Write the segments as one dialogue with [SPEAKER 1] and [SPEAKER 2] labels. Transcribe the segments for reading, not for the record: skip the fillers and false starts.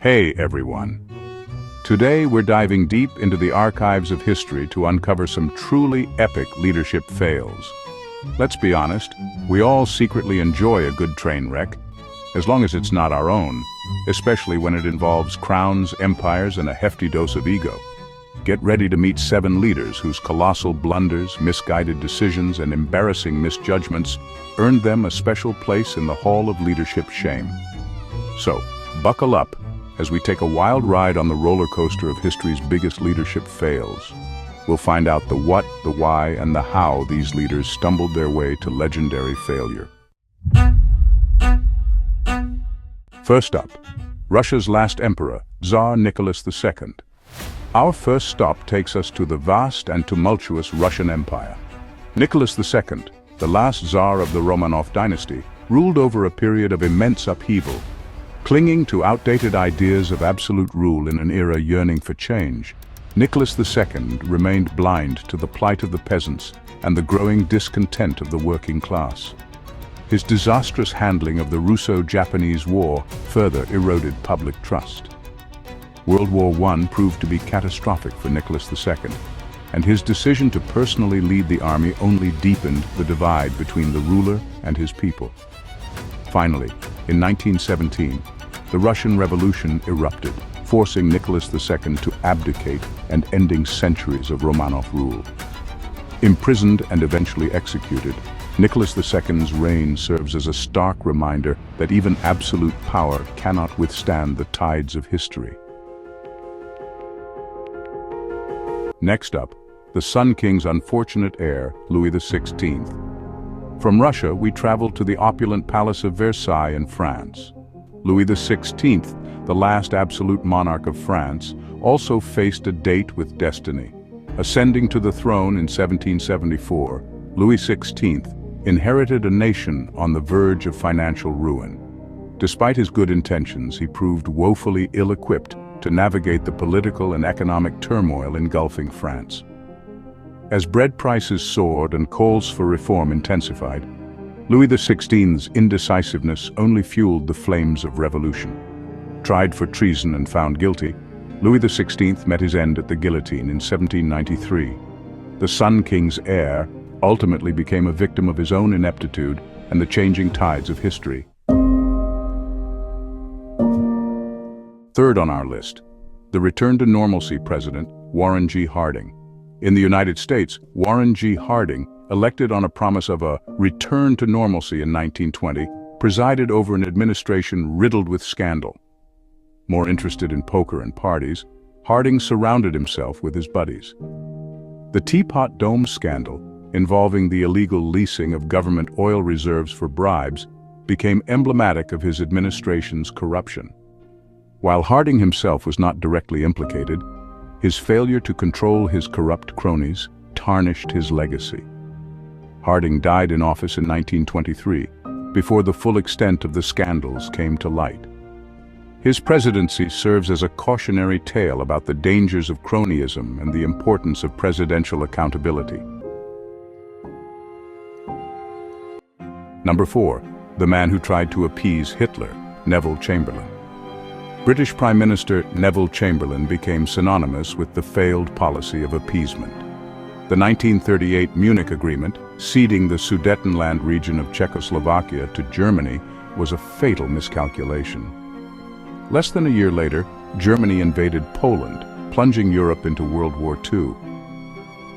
[SPEAKER 1] Hey everyone! Today we're diving deep into the archives of history to uncover some truly epic leadership fails. Let's be honest, we all secretly enjoy a good train wreck, as long as it's not our own, especially when it involves crowns, empires, and a hefty dose of ego. Get ready to meet 7 leaders whose colossal blunders, misguided decisions, and embarrassing misjudgments earned them a special place in the Hall of Leadership Shame. So, buckle up as we take a wild ride on the roller coaster of history's biggest leadership fails. We'll find out the what, the why, and the how these leaders stumbled their way to legendary failure. First up, Russia's last emperor, Tsar Nicholas II. Our first stop takes us to the vast and tumultuous Russian Empire. Nicholas II, the last Tsar of the Romanov dynasty, ruled over a period of immense upheaval, clinging to outdated ideas of absolute rule in an era yearning for change. Nicholas II remained blind to the plight of the peasants and the growing discontent of the working class. His disastrous handling of the Russo-Japanese War further eroded public trust. World War I proved to be catastrophic for Nicholas II, and his decision to personally lead the army only deepened the divide between the ruler and his people. Finally, in 1917, the Russian Revolution erupted, forcing Nicholas II to abdicate and ending centuries of Romanov rule. Imprisoned and eventually executed, Nicholas II's reign serves as a stark reminder that even absolute power cannot withstand the tides of history. Next up, the Sun King's unfortunate heir, Louis XVI. From Russia, we travel to the opulent Palace of Versailles in France. Louis XVI, the last absolute monarch of France, also faced a date with destiny. Ascending to the throne in 1774, Louis XVI inherited a nation on the verge of financial ruin. Despite his good intentions, he proved woefully ill-equipped to navigate the political and economic turmoil engulfing France. As bread prices soared and calls for reform intensified, Louis XVI's indecisiveness only fueled the flames of revolution. Tried for treason and found guilty, Louis XVI met his end at the guillotine in 1793. The Sun King's heir ultimately became a victim of his own ineptitude and the changing tides of history. Third on our list, the return to normalcy president, Warren G. Harding. In the United States, Warren G. Harding, elected on a promise of a return to normalcy in 1920, presided over an administration riddled with scandal. More interested in poker and parties, Harding surrounded himself with his buddies. The Teapot Dome scandal, involving the illegal leasing of government oil reserves for bribes, became emblematic of his administration's corruption. While Harding himself was not directly implicated, his failure to control his corrupt cronies tarnished his legacy. Harding died in office in 1923, before the full extent of the scandals came to light. His presidency serves as a cautionary tale about the dangers of cronyism and the importance of presidential accountability. Number 4, the man who tried to appease Hitler, Neville Chamberlain. British Prime Minister Neville Chamberlain became synonymous with the failed policy of appeasement. The 1938 Munich Agreement, ceding the Sudetenland region of Czechoslovakia to Germany, was a fatal miscalculation. Less than a year later, Germany invaded Poland, plunging Europe into World War II.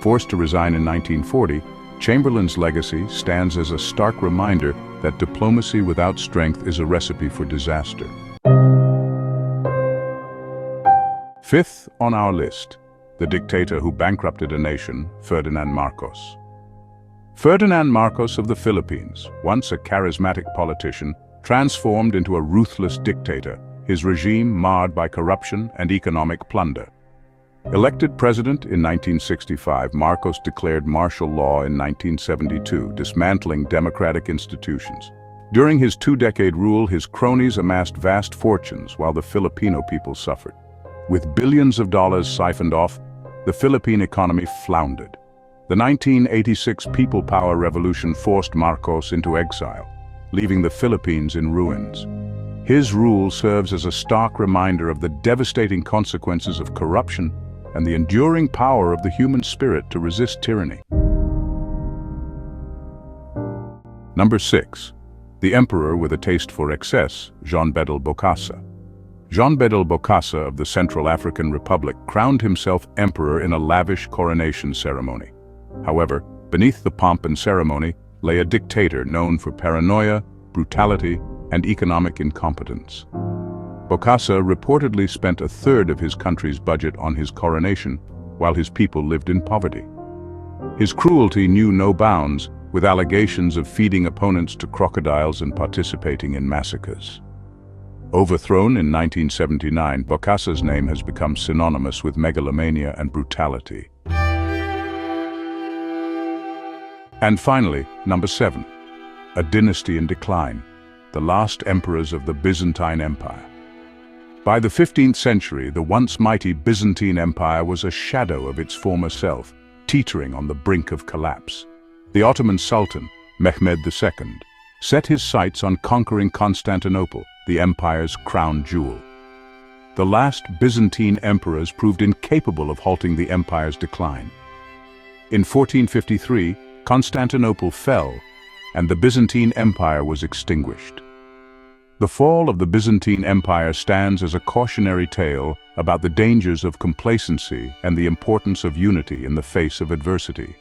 [SPEAKER 1] Forced to resign in 1940, Chamberlain's legacy stands as a stark reminder that diplomacy without strength is a recipe for disaster. Fifth on our list, the dictator who bankrupted a nation, Ferdinand Marcos. Ferdinand Marcos of the Philippines, once a charismatic politician, transformed into a ruthless dictator, his regime marred by corruption and economic plunder. Elected president in 1965, Marcos declared martial law in 1972, dismantling democratic institutions. During his 2-decade rule, his cronies amassed vast fortunes while the Filipino people suffered. With billions of dollars siphoned off, the Philippine economy floundered. The 1986 People Power Revolution forced Marcos into exile, leaving the Philippines in ruins. His rule serves as a stark reminder of the devastating consequences of corruption and the enduring power of the human spirit to resist tyranny. Number 6. The Emperor with a Taste for Excess, Jean-Bédel Bokassa. Jean-Bédel Bokassa of the Central African Republic crowned himself emperor in a lavish coronation ceremony. However, beneath the pomp and ceremony lay a dictator known for paranoia, brutality, and economic incompetence. Bokassa reportedly spent a third of his country's budget on his coronation, while his people lived in poverty. His cruelty knew no bounds, with allegations of feeding opponents to crocodiles and participating in massacres. Overthrown in 1979, Bokassa's name has become synonymous with megalomania and brutality. And finally, number 7. A dynasty in decline, the last emperors of the Byzantine Empire. By the 15th century, the once mighty Byzantine Empire was a shadow of its former self, teetering on the brink of collapse. The Ottoman Sultan, Mehmed II, set his sights on conquering Constantinople, the empire's crown jewel. The last Byzantine emperors proved incapable of halting the empire's decline. In 1453, Constantinople fell, and the Byzantine Empire was extinguished. The fall of the Byzantine Empire stands as a cautionary tale about the dangers of complacency and the importance of unity in the face of adversity.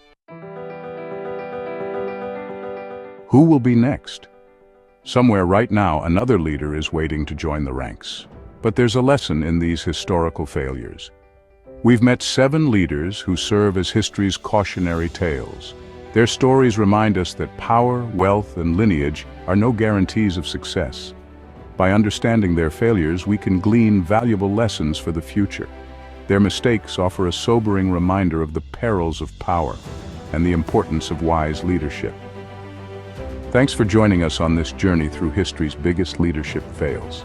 [SPEAKER 1] Who will be next? Somewhere right now, another leader is waiting to join the ranks. But there's a lesson in these historical failures. We've met 7 leaders who serve as history's cautionary tales. Their stories remind us that power, wealth, and lineage are no guarantees of success. By understanding their failures, we can glean valuable lessons for the future. Their mistakes offer a sobering reminder of the perils of power and the importance of wise leadership. Thanks for joining us on this journey through history's biggest leadership fails.